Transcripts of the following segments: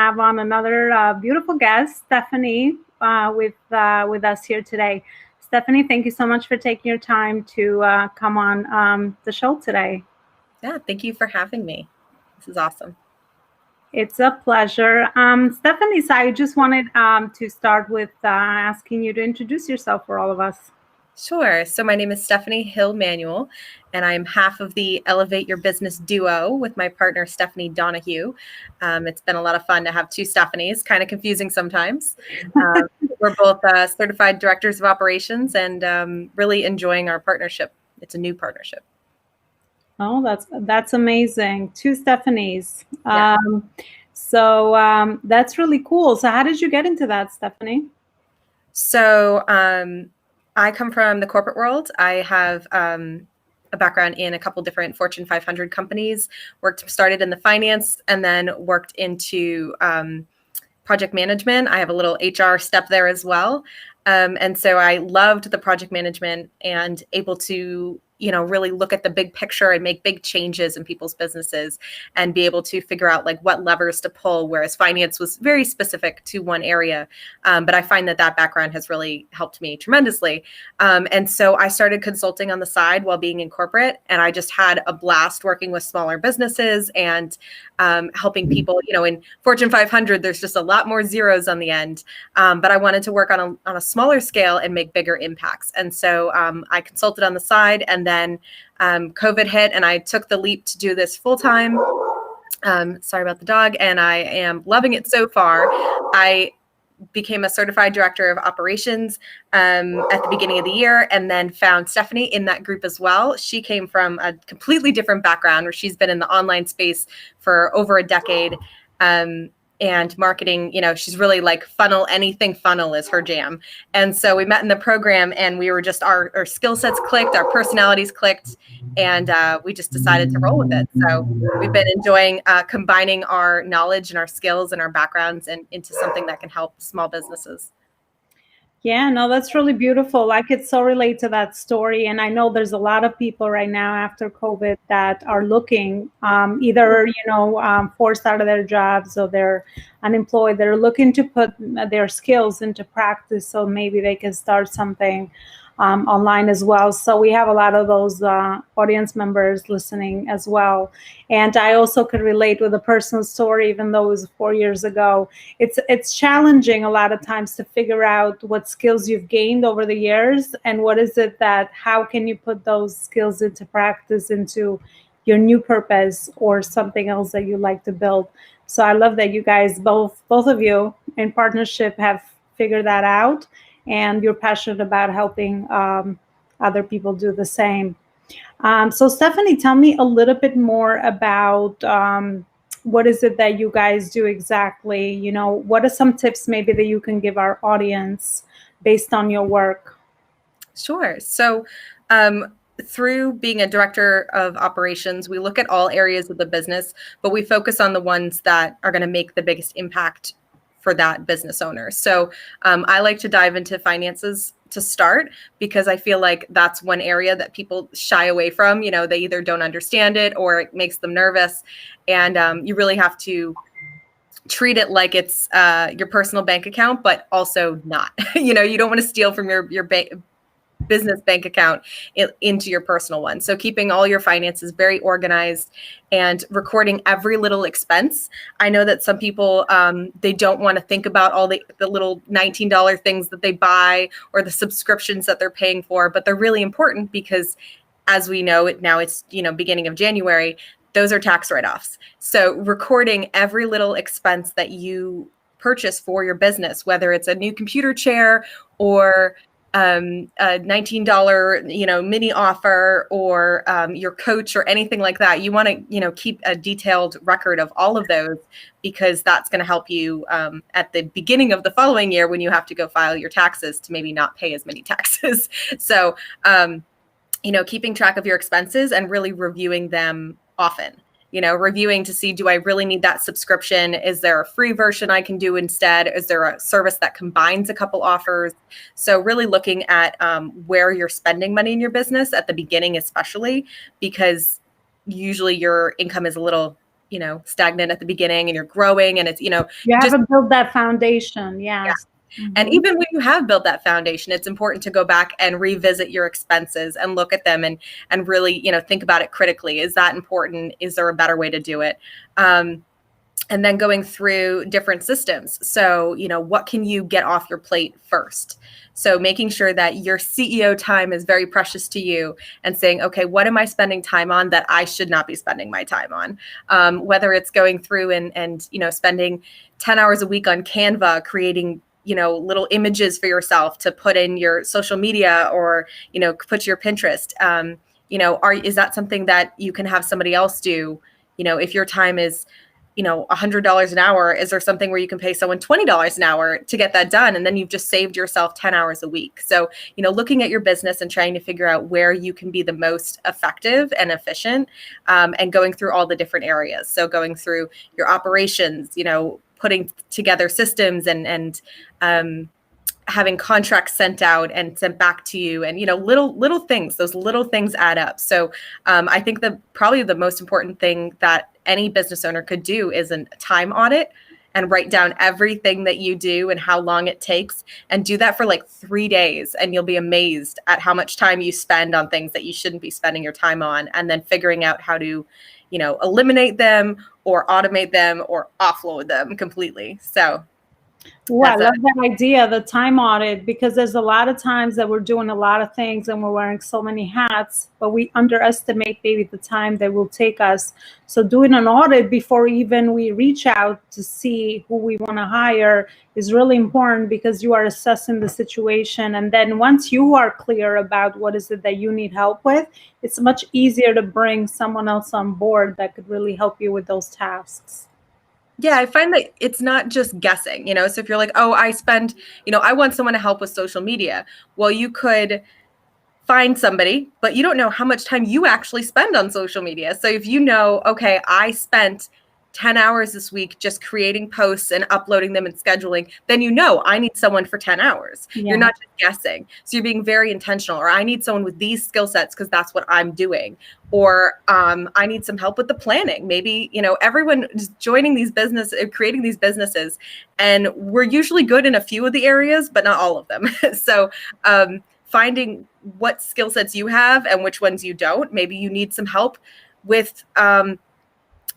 have on another beautiful guest, Stephanie, with us here today. Stephanie, thank you so much for taking your time to come on the show today. Yeah, thank you for having me. This is awesome. It's a pleasure. Stephanie, so I just wanted to start with asking you to introduce yourself for all of us. Sure. So my name is Stephanie Hill Manuel, and I'm half of the Elevate Your Business duo with my partner, Stephanie Donahue. It's been a lot of fun to have two Stephanies, kind of confusing sometimes. We're both certified directors of operations and really enjoying our partnership. It's a new partnership. Oh, that's amazing. Two Stephanies. Yeah. So that's really cool. So how did you get into that, Stephanie? So I come from the corporate world. I have a background in a couple different Fortune 500 companies, started in the finance and then worked into project management. I have a little HR step there as well. And so I loved the project management and able to really look at the big picture and make big changes in people's businesses and be able to figure out like what levers to pull, whereas finance was very specific to one area. But I find that background has really helped me tremendously. And so I started consulting on the side while being in corporate, and I just had a blast working with smaller businesses and helping people. In Fortune 500, there's just a lot more zeros on the end. But I wanted to work on a smaller scale and make bigger impacts. And so I consulted on the side, and then COVID hit and I took the leap to do this full time. Sorry about the dog. And I am loving it so far. I became a certified director of operations at the beginning of the year, and then found Stephanie in that group as well. She came from a completely different background where she's been in the online space for over a decade. And marketing, she's really like anything funnel is her jam. And so we met in the program, and we were just, our skill sets clicked, our personalities clicked, and we just decided to roll with it. So we've been enjoying combining our knowledge and our skills and our backgrounds into something that can help small businesses. Yeah, no, that's really beautiful. I could so relate to that story. And I know there's a lot of people right now after COVID that are looking either, forced out of their jobs or they're unemployed. They're looking to put their skills into practice so maybe they can start something online as well. So we have a lot of those audience members listening as well. And I also could relate with a personal story, even though it was 4 years ago. It's challenging a lot of times to figure out what skills you've gained over the years and what is it how can you put those skills into practice, into your new purpose or something else that you like to build. So I love that you guys, both of you in partnership, have figured that out. And you're passionate about helping other people do the same. So Stephanie, tell me a little bit more about what is it that you guys do exactly? What are some tips maybe that you can give our audience based on your work? Sure. So through being a director of operations, we look at all areas of the business, but we focus on the ones that are going to make the biggest impact for that business owner. So I like to dive into finances to start because I feel like that's one area that people shy away from. They either don't understand it or it makes them nervous. And you really have to treat it like it's your personal bank account, but also not. You don't want to steal from your business bank account into your personal one. So keeping all your finances very organized and recording every little expense. I know that some people, they don't want to think about all the little $19 things that they buy or the subscriptions that they're paying for, but they're really important because as we know it now, it's, beginning of January, those are tax write-offs. So recording every little expense that you purchase for your business, whether it's a new computer chair or a $19, mini offer or your coach or anything like that. You want to, keep a detailed record of all of those because that's going to help you at the beginning of the following year when you have to go file your taxes to maybe not pay as many taxes. So, keeping track of your expenses and really reviewing them often. Reviewing to see, do I really need that subscription? Is there a free version I can do instead? Is there a service that combines a couple offers? So really looking at where you're spending money in your business at the beginning, especially because usually your income is a little stagnant at the beginning and you're growing and it's, You just haven't built that foundation. Yes. And even when you have built that foundation, it's important to go back and revisit your expenses and look at them and really, think about it critically. Is that important? Is there a better way to do it? And then going through different systems. So, what can you get off your plate first? So making sure that your CEO time is very precious to you and saying, okay, what am I spending time on that I should not be spending my time on? Whether it's going through and spending 10 hours a week on Canva, creating little images for yourself to put in your social media or, put your Pinterest. Is that something that you can have somebody else do? If your time is, $100 an hour, is there something where you can pay someone $20 an hour to get that done? And then you've just saved yourself 10 hours a week. So, looking at your business and trying to figure out where you can be the most effective and efficient, and going through all the different areas. So going through your operations, putting together systems and having contracts sent out and sent back to you, and little things. Those little things add up. So I think probably the most important thing that any business owner could do is a time audit and write down everything that you do and how long it takes, and do that for like 3 days, and you'll be amazed at how much time you spend on things that you shouldn't be spending your time on, and then figuring out how to eliminate them or automate them or offload them completely. So Oh, I love that idea, the time audit, because there's a lot of times that we're doing a lot of things and we're wearing so many hats, but we underestimate maybe the time that will take us. So doing an audit before even we reach out to see who we want to hire is really important, because you are assessing the situation. And then once you are clear about what is it that you need help with, it's much easier to bring someone else on board that could really help you with those tasks. Yeah, I find that it's not just guessing, so if you're like, oh, I want someone to help with social media. Well, you could find somebody, but you don't know how much time you actually spend on social media. So if okay, I spent 10 hours this week just creating posts and uploading them and scheduling, then I need someone for 10 hours. Yeah. You're not just guessing. So you're being very intentional. Or I need someone with these skill sets because that's what I'm doing. Or I need some help with the planning. Maybe, everyone is joining these creating these businesses, and we're usually good in a few of the areas, but not all of them. So finding what skill sets you have and which ones you don't. Maybe you need some help with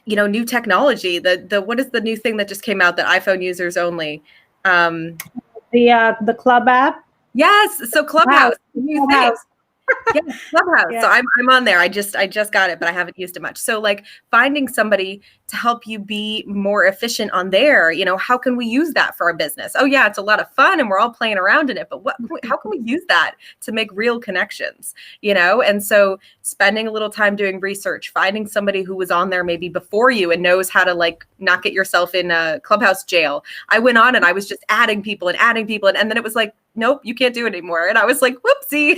new technology. What is the new thing that just came out that iPhone users only? The Club app. Yes. So Clubhouse. Clubhouse. Yeah, Clubhouse. Yeah. So I'm on there. I just got it, but I haven't used it much. So like finding somebody to help you be more efficient on there, how can we use that for our business? Oh yeah, it's a lot of fun and we're all playing around in it, but how can we use that to make real connections, And so spending a little time doing research, finding somebody who was on there maybe before you and knows how to like not get yourself in a Clubhouse jail. I went on and I was just adding people, and then it was like, nope, you can't do it anymore. And I was like, whoopsie,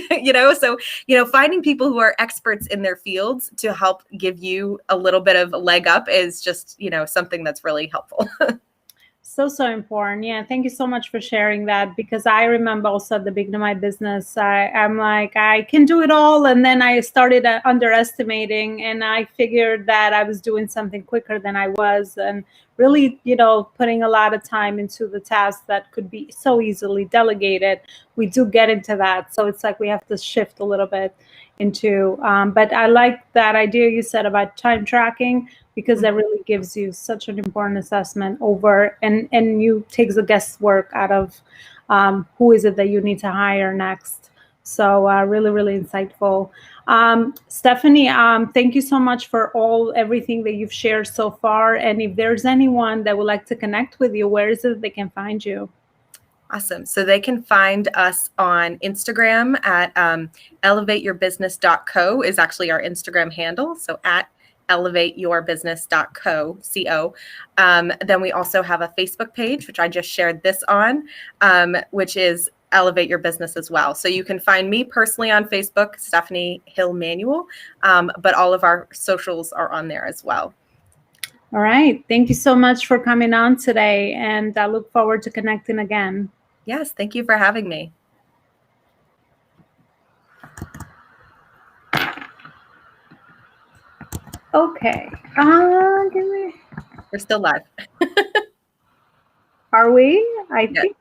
So, finding people who are experts in their fields to help give you a little bit of a leg up is just, something that's really helpful. So important. Yeah. Thank you so much for sharing that, because I remember also at the beginning of my business, I'm like, I can do it all. And then I started underestimating, and I figured that I was doing something quicker than I was, and really, putting a lot of time into the tasks that could be so easily delegated. We do get into that. So it's like we have to shift a little bit into, but I like that idea you said about time tracking, because that really gives you such an important assessment over, and you takes the guesswork out of who is it that you need to hire next. So really, really insightful. Stephanie, thank you so much for everything that you've shared so far. And if there's anyone that would like to connect with you, where is it they can find you? Awesome. So they can find us on Instagram at elevateyourbusiness.co is actually our Instagram handle. So at elevateyourbusiness.co. Then we also have a Facebook page, which I just shared this on, which is Elevate Your Business as well. So you can find me personally on Facebook, Stephanie Hill Manuel, but all of our socials are on there as well. All right. Thank you so much for coming on today, and I look forward to connecting again. Yes, thank you for having me. Okay. Give me. We're still live. Are we? I Yes. think